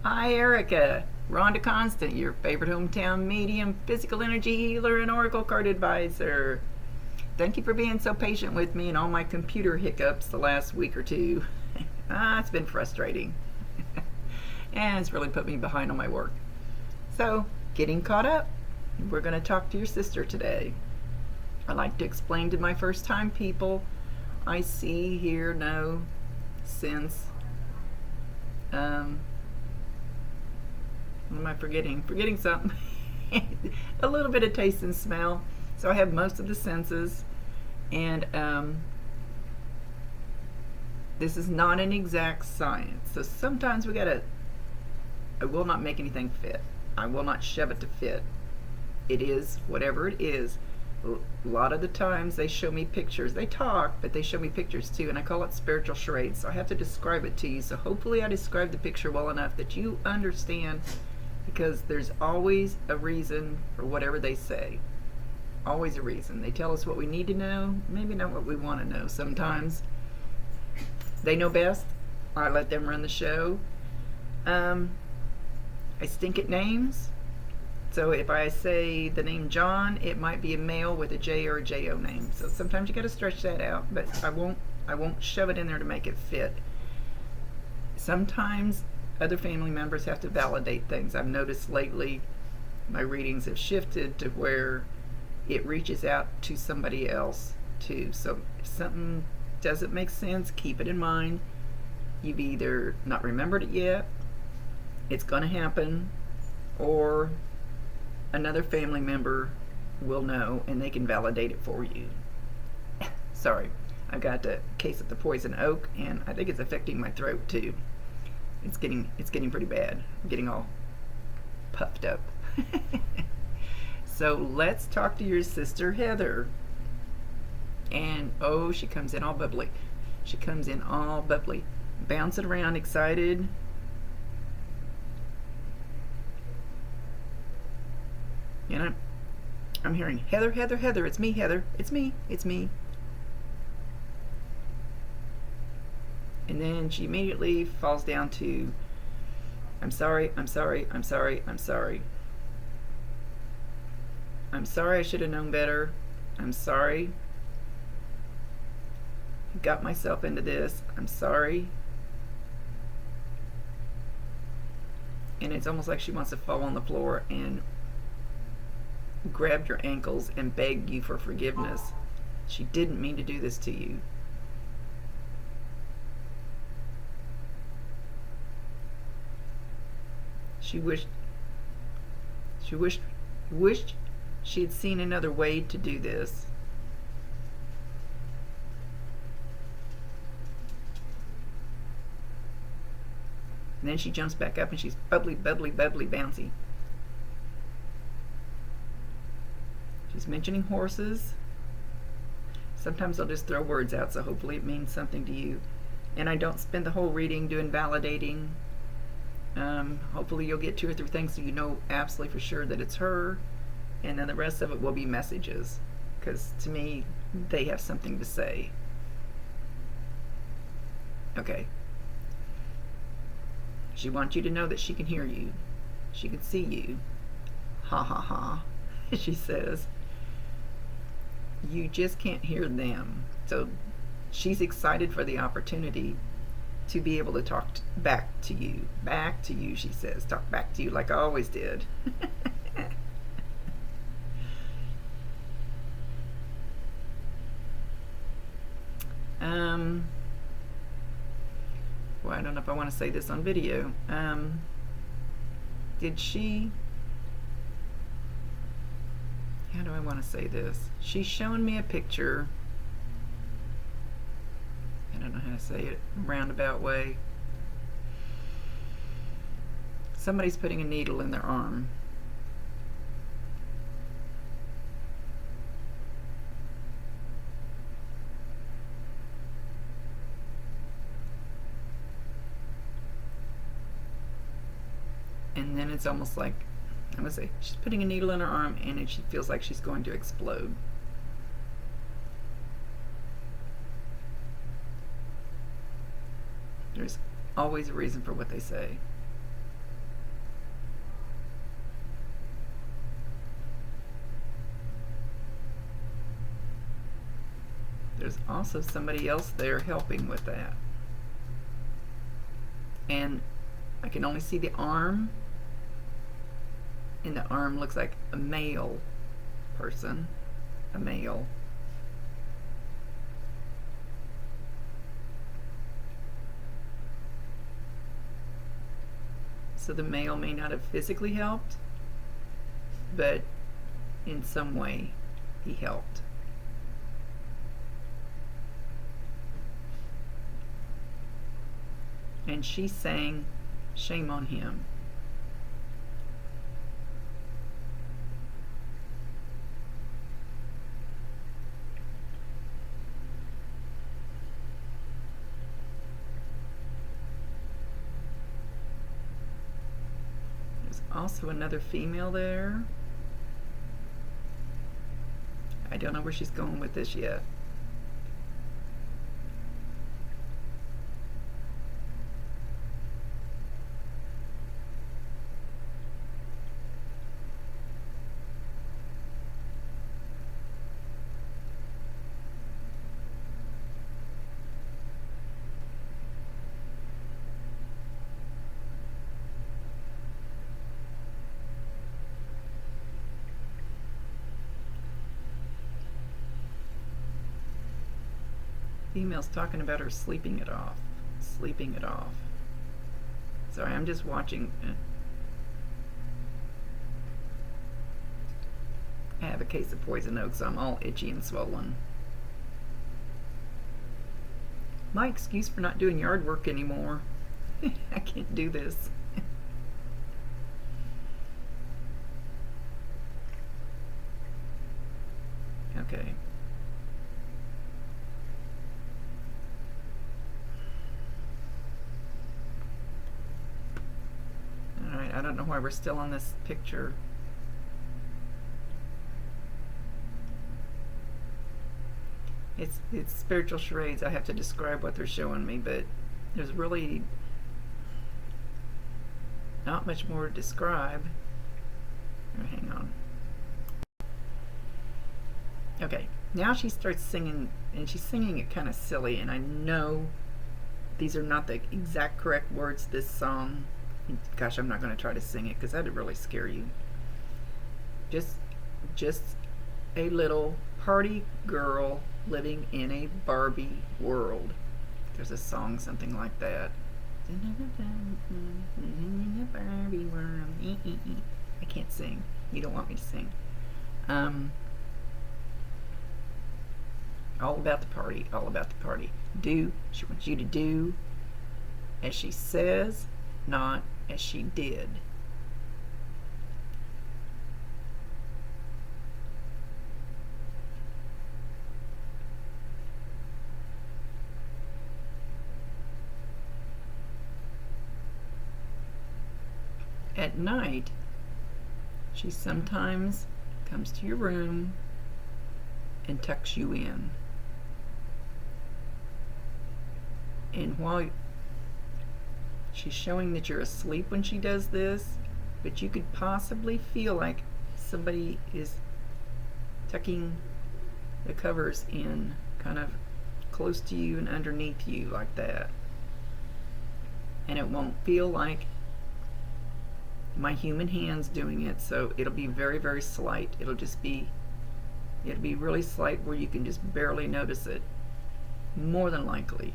Hi, Erica. Rhonda Constant, your favorite hometown medium, physical energy healer, and oracle card advisor. Thank you for being so patient with me and all my computer hiccups the last week or two. It's been frustrating. And it's really put me behind on my work. So, getting caught up. We're going to talk to your sister today. I like to explain to my first time people I see, hear, know, sense. What am I forgetting? Forgetting something. A little bit of taste and smell. So I have most of the senses. And this is not an exact science. So sometimes I will not make anything fit. I will not shove it to fit. It is whatever it is. A lot of the times they show me pictures. They talk, but they show me pictures too, and I call it spiritual charades. So I have to describe it to you. So hopefully I describe the picture well enough that you understand, because there's always a reason for whatever they say. Always a reason. They tell us what we need to know, maybe not what we want to know. Sometimes they know best. I let them run the show. I stink at names. So if I say the name John, it might be a male with a J or a J-O name. So sometimes you got to stretch that out, but I won't shove it in there to make it fit. Sometimes other family members have to validate things. I've noticed lately my readings have shifted to where it reaches out to somebody else too. So if something doesn't make sense, keep it in mind. You've either not remembered it yet, it's going to happen, or another family member will know and they can validate it for you. Sorry, I've got a case of the poison oak, and I think it's affecting my throat too. It's getting pretty bad. I'm getting all puffed up. So let's talk to your sister Heather. And oh, she comes in all bubbly. She comes in all bubbly, bouncing around, excited. And I'm hearing, Heather, Heather, Heather, it's me, Heather, it's me, it's me. And then she immediately falls down to, I'm sorry, I'm sorry, I'm sorry, I'm sorry. I'm sorry, I should have known better. I'm sorry. I got myself into this. I'm sorry. And it's almost like she wants to fall on the floor and grab your ankles and beg you for forgiveness. She didn't mean to do this to you. She wished she had seen another way to do this. And then she jumps back up and she's bubbly, bubbly, bubbly, bouncy. She's mentioning horses. Sometimes I'll just throw words out, so hopefully it means something to you. And I don't spend the whole reading doing validating. Hopefully you'll get 2 or 3 things so you know absolutely for sure that it's her, and then the rest of it will be messages, because to me they have something to say. Okay. She wants you to know that she can hear you. She can see you. Ha ha ha, she says. You just can't hear them. So she's excited for the opportunity to be able to talk back to you. Back to you, she says. Talk back to you like I always did. Well, I don't know if I want to say this on video. Did she... How do I want to say this? She's showing me a picture. I don't know how to say it in a roundabout way. Somebody's putting a needle in their arm. And then it's almost like, I'm going to say, she's putting a needle in her arm and she feels like she's going to explode. There's always a reason for what they say. also somebody else there helping with that. And I can only see the arm, and the arm looks like a male person, a male. So the male may not have physically helped, but in some way he helped. And she's saying, shame on him. There's also another female there. I don't know where she's going with this yet. Female's talking about her sleeping it off. Sleeping it off. Sorry, I'm just watching. I have a case of poison oak, so I'm all itchy and swollen. My excuse for not doing yard work anymore. I can't do this. Okay. Alright, I don't know why we're still on this picture. It's spiritual charades. I have to describe what they're showing me, but there's really not much more to describe. Oh, hang on. Okay, now she starts singing, and she's singing it kind of silly, and I know these are not the exact correct words to this song. Gosh, I'm not going to try to sing it because that'd really scare you. Just a little party girl living in a Barbie world. There's a song something like that. Barbie world. I can't sing. You don't want me to sing. All about the party. All about the party. She wants you to do as she says, not as she did. At night, she sometimes comes to your room and tucks you in. And while she's showing that you're asleep when she does this, but you could possibly feel like somebody is tucking the covers in kind of close to you and underneath you like that. And it won't feel like my human hands doing it, so it'll be very, very slight. It'll be really slight where you can just barely notice it, more than likely.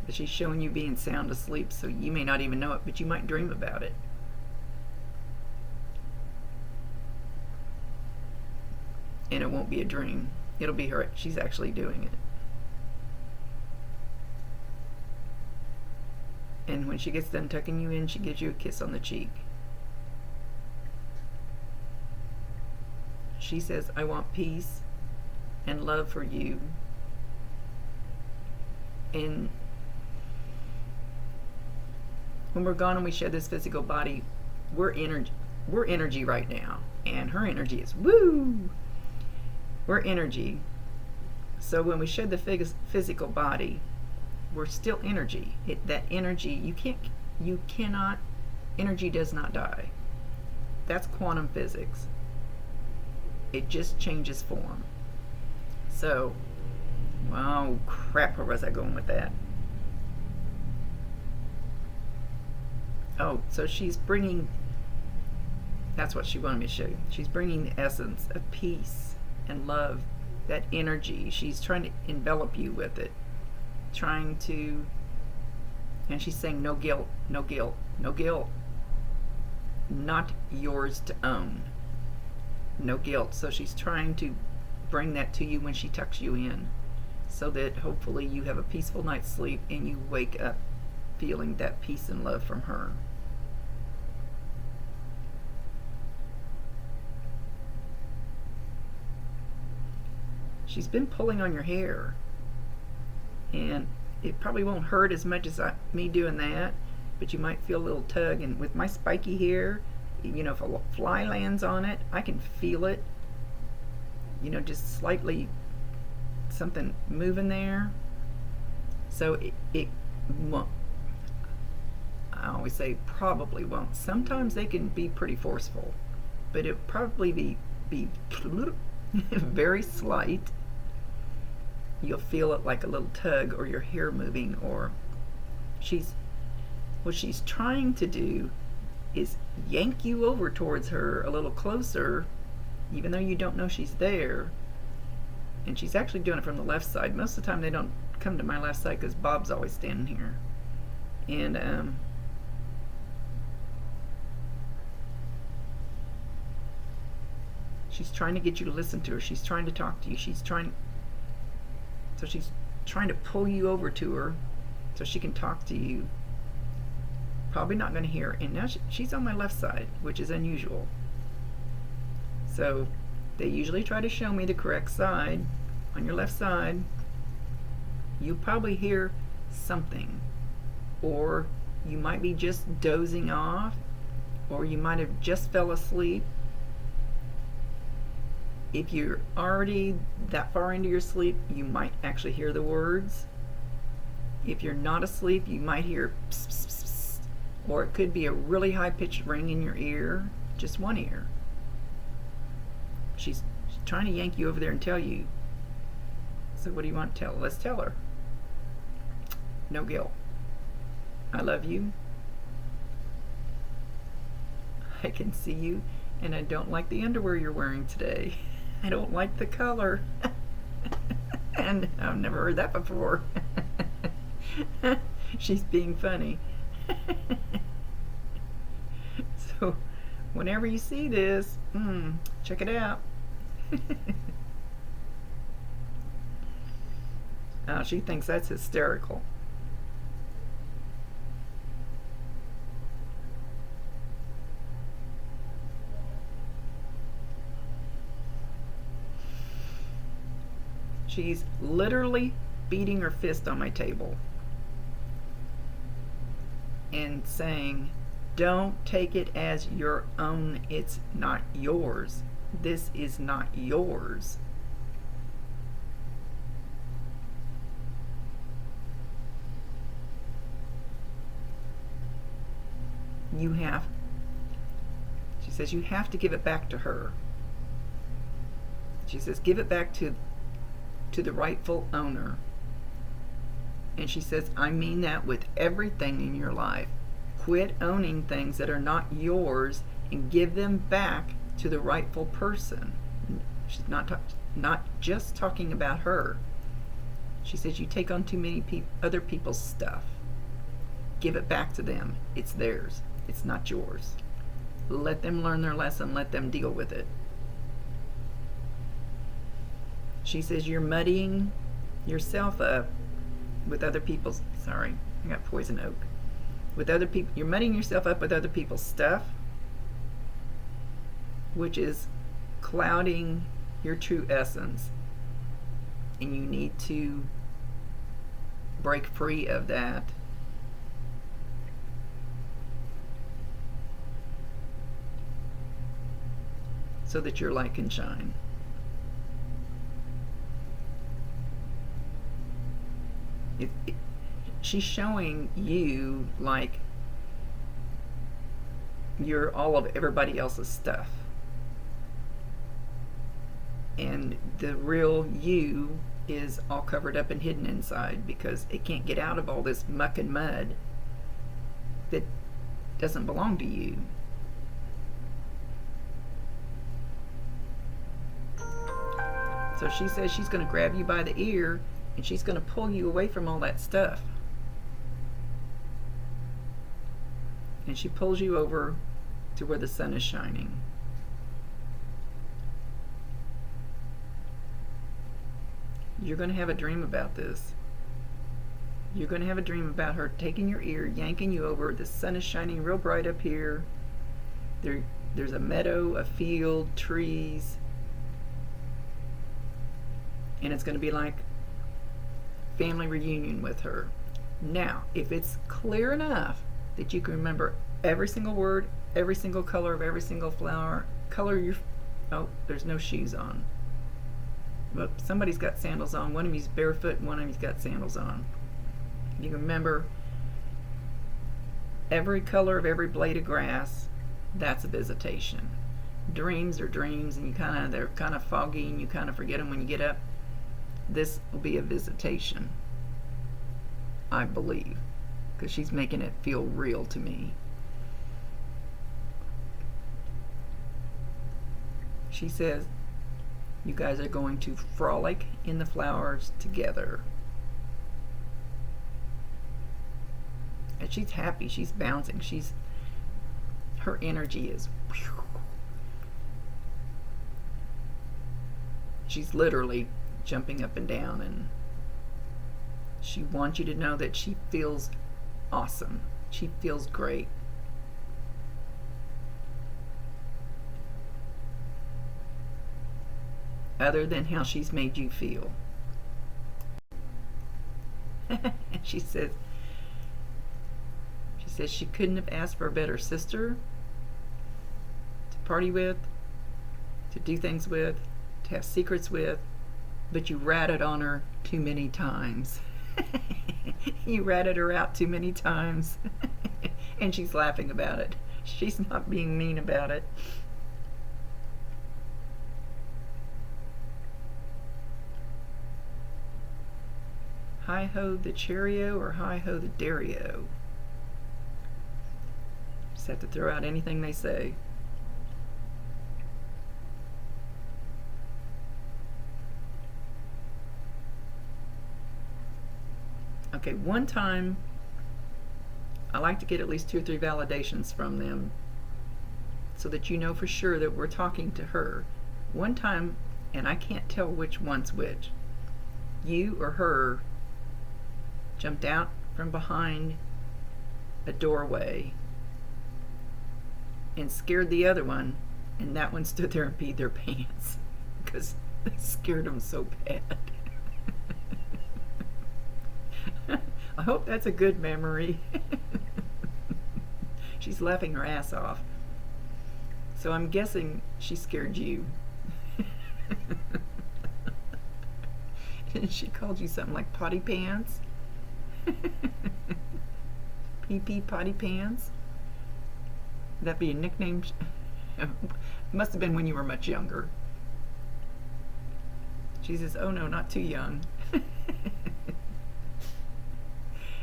But she's showing you being sound asleep, so you may not even know it, but you might dream about it. And it won't be a dream. It'll be her. She's actually doing it. And when she gets done tucking you in, she gives you a kiss on the cheek. She says, I want peace and love for you. And when we're gone and we shed this physical body, we're energy right now. And her energy is woo! We're energy. So when we shed the physical body, we're still energy. That energy, you cannot, energy does not die. That's quantum physics. It just changes form. So, oh crap, where was I going with that? Oh, so she's bringing, that's what she wanted me to show you. She's bringing the essence of peace and love, that energy. She's trying to envelop you with it, trying to, and she's saying no guilt, no guilt, no guilt. Not yours to own. No guilt. So she's trying to bring that to you when she tucks you in, so that hopefully you have a peaceful night's sleep and you wake up feeling that peace and love from her. She's been pulling on your hair, and it probably won't hurt as much as me doing that, but you might feel a little tug. And with my spiky hair, if a fly lands on it, I can feel it, just slightly something moving there. So it won't, I always say probably won't. Sometimes they can be pretty forceful, but it'll probably be very slight. You'll feel it like a little tug, or your hair moving, or what she's trying to do is yank you over towards her a little closer, even though you don't know she's there. And she's actually doing it from the left side. Most of the time they don't come to my left side because Bob's always standing here. And she's trying to get you to listen to her. She's trying to talk to you. She's trying to pull you over to her so she can talk to you. Probably not going to hear. And now she's on my left side, which is unusual. So they usually try to show me the correct side. On your left side, you probably hear something, or you might be just dozing off, or you might have just fell asleep. If you're already that far into your sleep, you might actually hear the words. If you're not asleep, you might hear pss, pss, pss, pss, or it could be a really high-pitched ring in your ear, just one ear. She's trying to yank you over there and tell you. So what do you want to tell her? Let's tell her. No guilt. I love you. I can see you, and I don't like the underwear you're wearing today. I don't like the color. And I've never heard that before. She's being funny. So whenever you see this, check it out. She thinks that's hysterical. She's literally beating her fist on my table and saying, don't take it as your own. It's not yours. This is not yours. She says, you have to give it back to her. She says, give it back to the rightful owner. And she says, I mean that with everything in your life. Quit owning things that are not yours and give them back to the rightful person. She's not just talking about her. She says, you take on too many other people's stuff. Give it back to them. It's theirs. It's not yours. Let them learn their lesson. Let them deal with it. She says, you're muddying yourself up with other people's, sorry, I got poison oak. With other people, you're muddying yourself up with other people's stuff, which is clouding your true essence. And you need to break free of that. So that your light can shine. She's showing you like you're all of everybody else's stuff. and the real you is all covered up and hidden inside because it can't get out of all this muck and mud that doesn't belong to you. So she says she's going to grab you by the ear and she's going to pull you away from all that stuff. And she pulls you over to where the sun is shining. You're going to have a dream about this. You're going to have a dream about her taking your ear, yanking you over. The sun is shining real bright up here. There's a meadow, a field, trees. And it's going to be like family reunion with her. Now, if it's clear enough that you can remember every single word, every single color of every single flower, color your... Oh, there's no shoes on. But somebody's got sandals on. One of you's barefoot and one of you's got sandals on. You can remember every color of every blade of grass. That's a visitation. Dreams are dreams, and they're kind of foggy, and you kind of forget them when you get up. This will be a visitation, I believe, because she's making it feel real to me. She says you guys are going to frolic in the flowers together. And she's happy, she's bouncing, her energy is whew. She's literally jumping up and down, and she wants you to know that she feels awesome. She feels great. Other than how she's made you feel. She says she couldn't have asked for a better sister to party with, to do things with, to have secrets with, but you ratted on her too many times. You ratted her out too many times. And she's laughing about it. She's not being mean about it. Hi-ho the Cheerio or hi-ho the Dario? Just have to throw out anything they say. Okay, one time, I like to get at least 2 or 3 validations from them so that you know for sure that we're talking to her. One time, and I can't tell which one's which, you or her jumped out from behind a doorway and scared the other one, and that one stood there and peed their pants because they scared them so bad. I hope that's a good memory. She's laughing her ass off. So I'm guessing she scared you. She called you something like potty pants? Pee-pee potty pants? Would that be a nickname? Must have been when you were much younger. She says, oh no, not too young.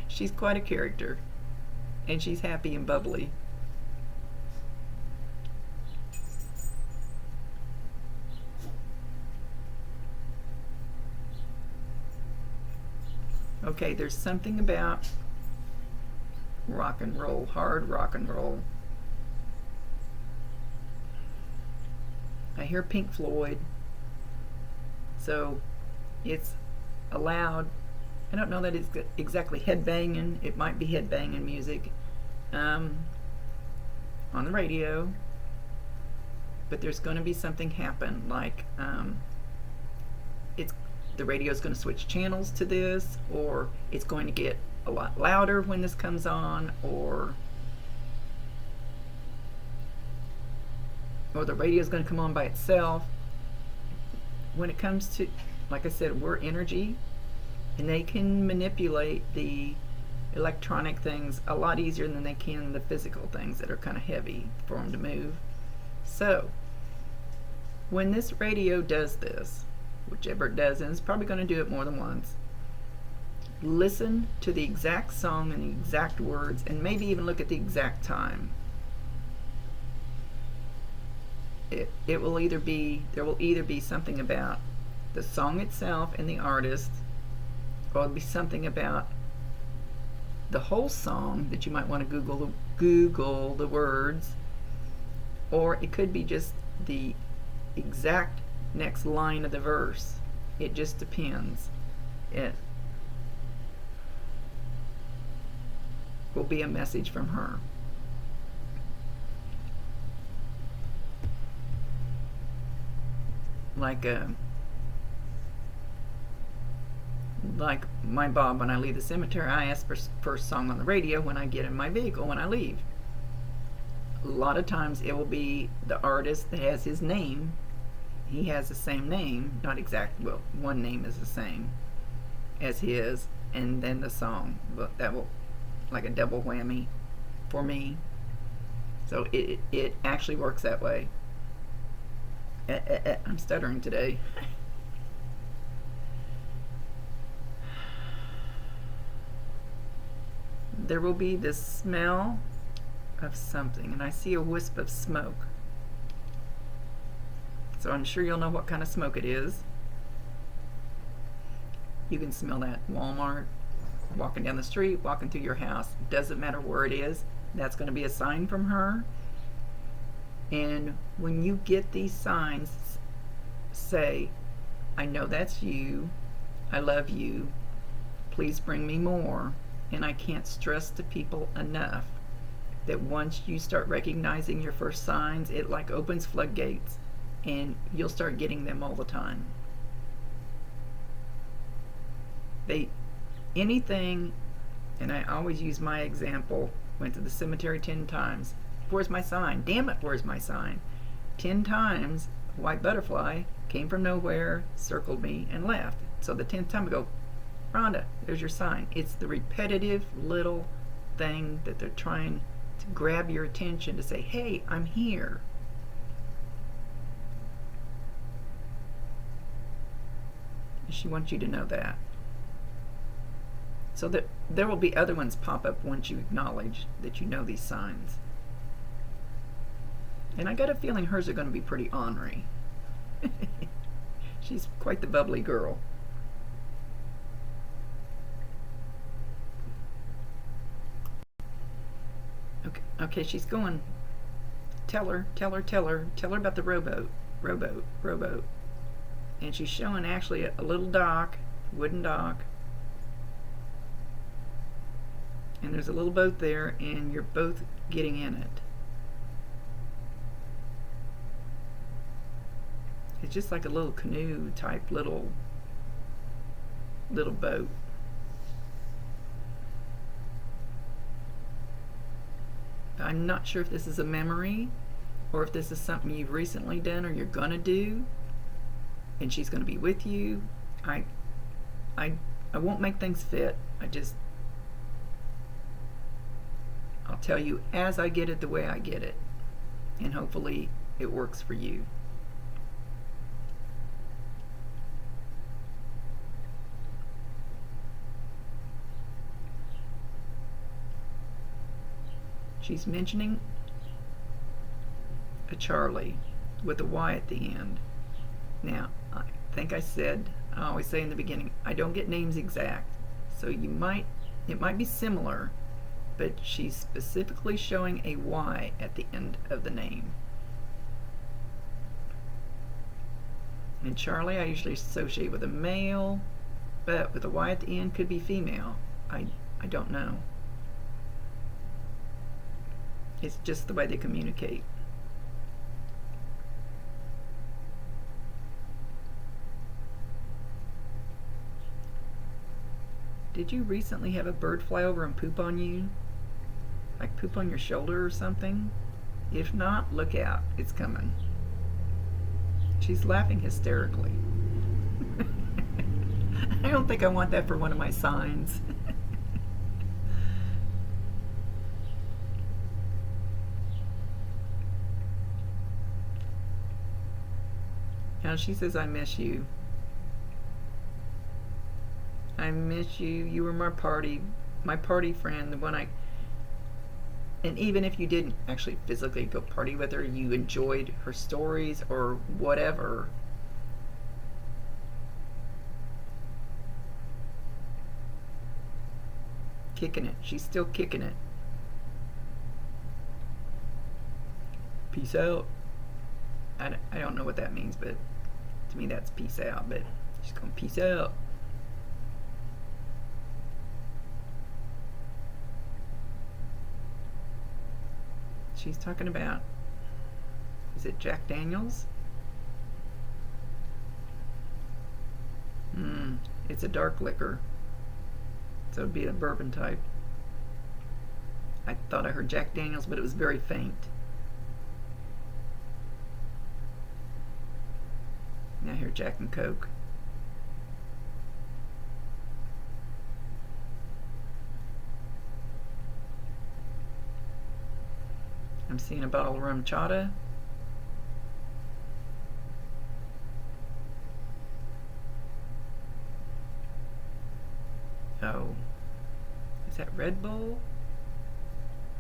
She's quite a character, and she's happy and bubbly. Okay, there's something about rock and roll, hard rock and roll. I hear Pink Floyd, so it's allowed. I don't know that it's exactly headbanging. It might be headbanging music on the radio, but there's going to be something happen. Like the radio's going to switch channels to this, or it's going to get a lot louder when this comes on, or the radio's going to come on by itself. When it comes to, like I said, we're energy. And they can manipulate the electronic things a lot easier than they can the physical things that are kind of heavy for them to move. So, When this radio does this, whichever it does, and it's probably going to do it more than once, listen to the exact song and the exact words, and maybe even look at the exact time. It will either be, there will either be something about the song itself and the artist, or it'll be something about the whole song that you might want to Google the words, or it could be just the exact next line of the verse. It just depends. It will be a message from her. Like my Bob, when I leave the cemetery, I ask for first song on the radio when I get in my vehicle when I leave. A lot of times it will be the artist that has his name. He has the same name, not exact, well, one name is the same as his, and then the song. But that will, like a double whammy for me. So it actually works that way. I'm stuttering today. There will be the smell of something, and I see a wisp of smoke. So I'm sure you'll know what kind of smoke it is. You can smell that at Walmart, walking down the street, walking through your house. Doesn't matter where it is. That's going to be a sign from her. And when you get these signs, say, I know that's you. I love you. Please bring me more. And I can't stress to people enough that once you start recognizing your first signs, it like opens floodgates, and you'll start getting them all the time. Anything, and I always use my example, went to the cemetery 10 times. Where's my sign? Damn it, where's my sign? 10 times, a white butterfly came from nowhere, circled me, and left. So the 10th time I go, Rhonda, there's your sign. It's the repetitive little thing that they're trying to grab your attention to say, hey, I'm here. She wants you to know that. So that there will be other ones pop up once you acknowledge that you know these signs. And I got a feeling hers are going to be pretty ornery. She's quite the bubbly girl. Okay, she's going. Tell her about the rowboat. And she's showing actually a little dock, wooden dock. And there's a little boat there, and you're both getting in it. It's just like a little canoe type little boat. I'm not sure if this is a memory or if this is something you've recently done or you're gonna do, and she's gonna be with you. I won't make things fit. I'll tell you as I get it the way I get it, and hopefully it works for you. She's mentioning a Charlie with a Y at the end. Now, I think I always say in the beginning, I don't get names exact. So it might be similar, but she's specifically showing a Y at the end of the name. And Charlie I usually associate with a male, but with a Y at the end could be female. I don't know. It's just the way they communicate. Did you recently have a bird fly over and poop on you? Like poop on your shoulder or something? If not, look out. It's coming. She's laughing hysterically. I don't think I want that for one of my signs. Now she says, I miss you. I miss you. You were my party friend, the one I. And even if you didn't actually physically go party with her, you enjoyed her stories or whatever. Kicking it. She's still kicking it. Peace out. I don't know what that means, but to me that's peace out. But she's going peace out. She's talking about, is it Jack Daniels? It's a dark liquor, so it'd be a bourbon type. I thought I heard Jack Daniels, but it was very faint. Now I hear Jack and Coke. I'm seeing a bottle of rum chata. Oh, is that Red Bull?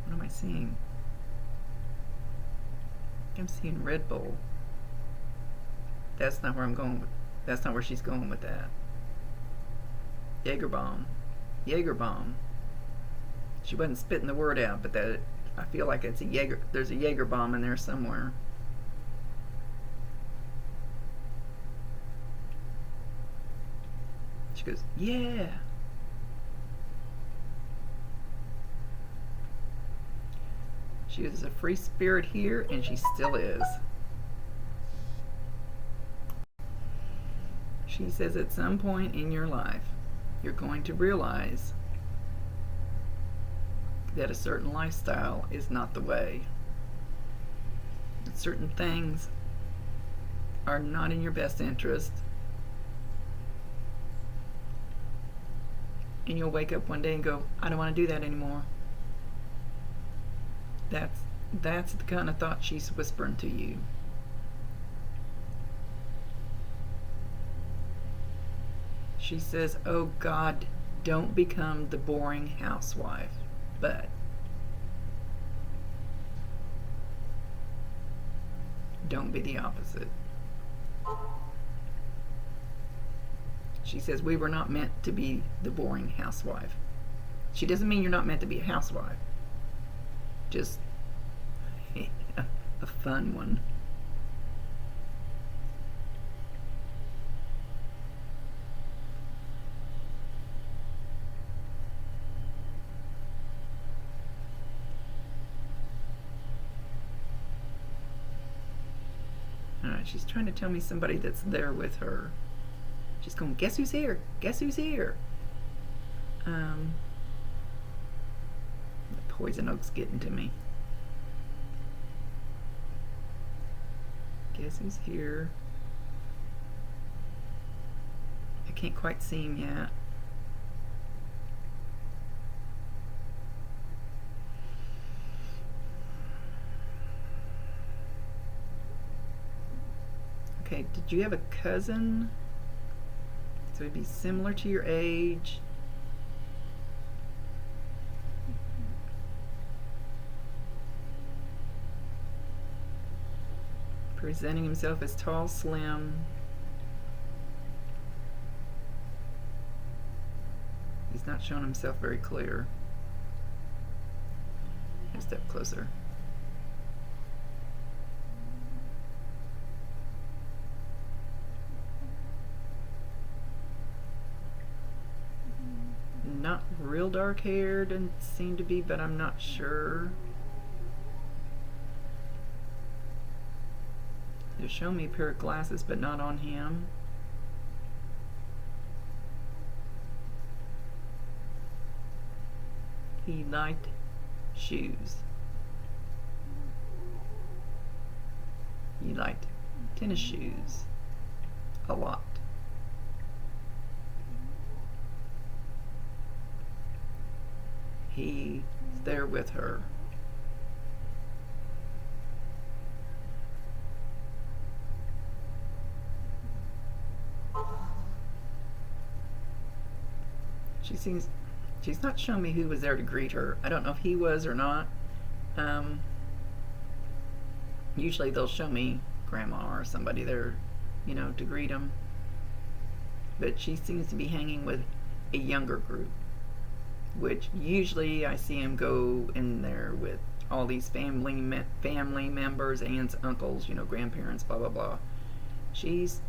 What am I seeing? I'm seeing Red Bull. That's not where I'm going with. That's not where she's going with that. Jaeger bomb. Jaeger bomb. She wasn't spitting the word out, but that I feel like it's a Jaeger. There's a Jaeger bomb in there somewhere. She goes, yeah. She was a free spirit here, and she still is. She says at some point in your life, you're going to realize that a certain lifestyle is not the way. That certain things are not in your best interest. And you'll wake up one day and go, I don't want to do that anymore. That's the kind of thought she's whispering to you. She says, oh God, don't become the boring housewife, but don't be the opposite. She says, we were not meant to be the boring housewife. She doesn't mean you're not meant to be a housewife. Just a fun one. Alright, she's trying to tell me somebody that's there with her. She's going, guess who's here? Guess who's here? Poison Oak's getting to me. Guess who's here? I can't quite see him yet. Okay, did you have a cousin? So it'd be similar to your age. Presenting himself as tall, slim. He's not showing himself very clear. A step closer. Not real dark hair, doesn't seem to be, but I'm not sure. They're showing me a pair of glasses, but not on him. He liked shoes. He liked tennis shoes a lot. He's there with her. she's not shown me who was there to greet her. I don't know if he was or not. Usually they'll show me grandma or somebody there, to greet them. But she seems to be hanging with a younger group, which usually I see him go in there with all these family members, aunts, uncles, grandparents, blah, blah, blah. She's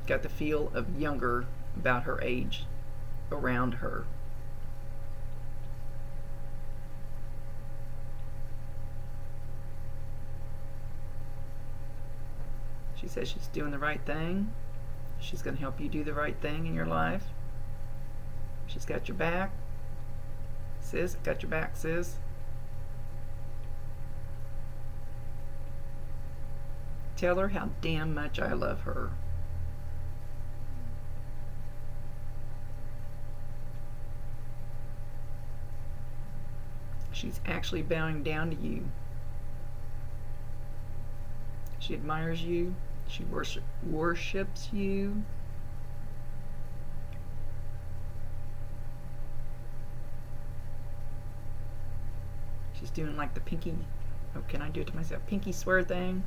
got the feel of younger about her age around her. She says she's doing the right thing. She's going to help you do the right thing in your life. She's got your back. Sis, got your back, sis. Tell her how damn much I love her. She's actually bowing down to you. She admires you. She worships you. She's doing like the pinky, can I do it to myself? Pinky swear thing.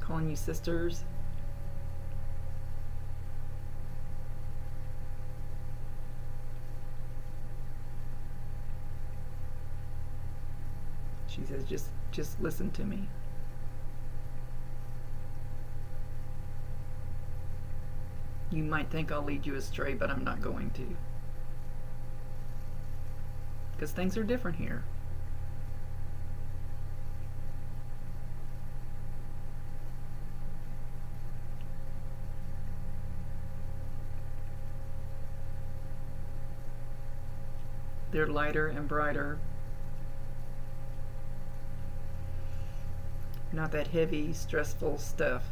Calling you sisters. She says, just listen to me. You might think I'll lead you astray, but I'm not going to. Because things are different here. They're lighter and brighter. Not that heavy, stressful stuff.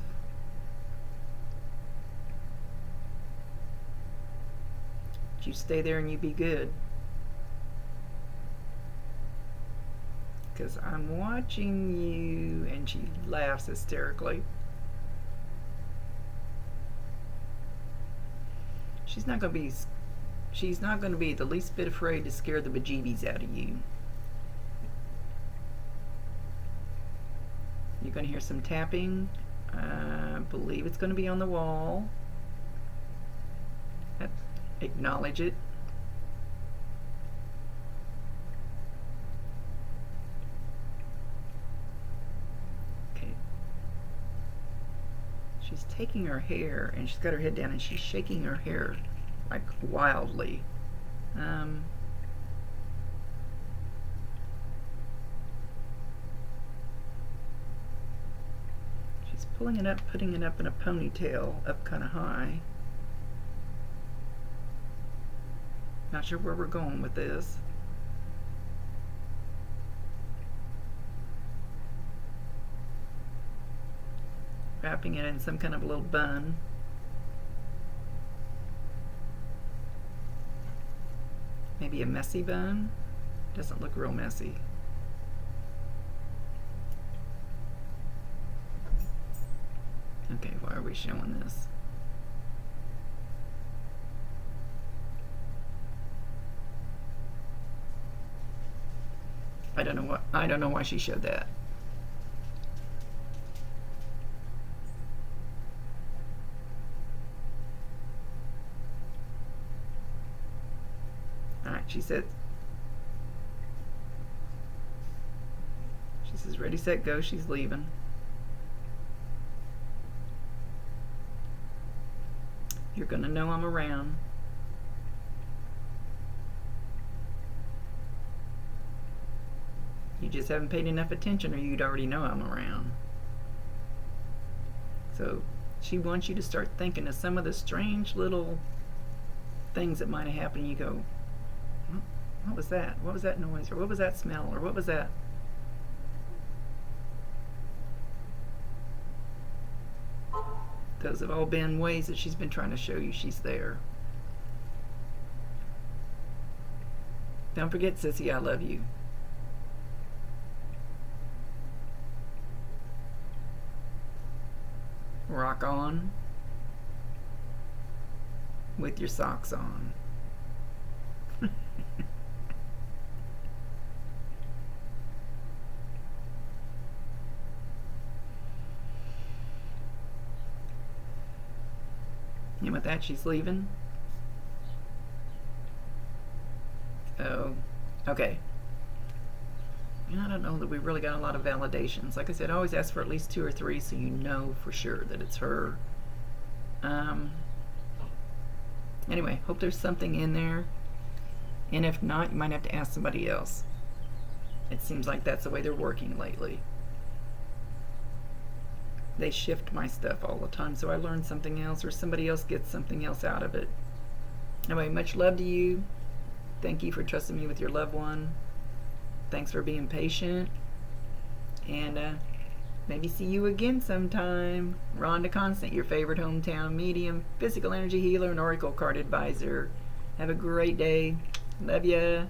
You stay there and you be good. Because I'm watching you, and she laughs hysterically. She's not going to be the least bit afraid to scare the bejeebies out of you. You're going to hear some tapping. I believe it's going to be on the wall. Acknowledge it. Okay. She's taking her hair, and she's got her head down, and she's shaking her hair like wildly. She's pulling it up, putting it up in a ponytail, up kind of high. Not sure where we're going with this. Wrapping it in some kind of a little bun. Maybe a messy bun. Doesn't look real messy. Okay, why are we showing this? I don't know why she showed that. Alright, she says, ready, set, go. She's leaving. You're gonna know I'm around. You just haven't paid enough attention, or you'd already know I'm around. So she wants you to start thinking of some of the strange little things that might have happened. You go, what was that? What was that noise? Or what was that smell? Or what was that? Those have all been ways that she's been trying to show you she's there. Don't forget, sissy, I love you. Rock on. with your socks on. And with that, she's leaving. Oh, okay. And I don't know that we really got a lot of validations. Like I said, always ask for at least 2 or 3 so you know for sure that it's her. Anyway, hope there's something in there. And if not, you might have to ask somebody else. It seems like that's the way they're working lately. They shift my stuff all the time, so I learn something else or somebody else gets something else out of it. Anyway, much love to you. Thank you for trusting me with your loved one. Thanks for being patient. And maybe see you again sometime. Rhonda Constant, your favorite hometown medium, physical energy healer, and oracle card advisor. Have a great day. Love ya.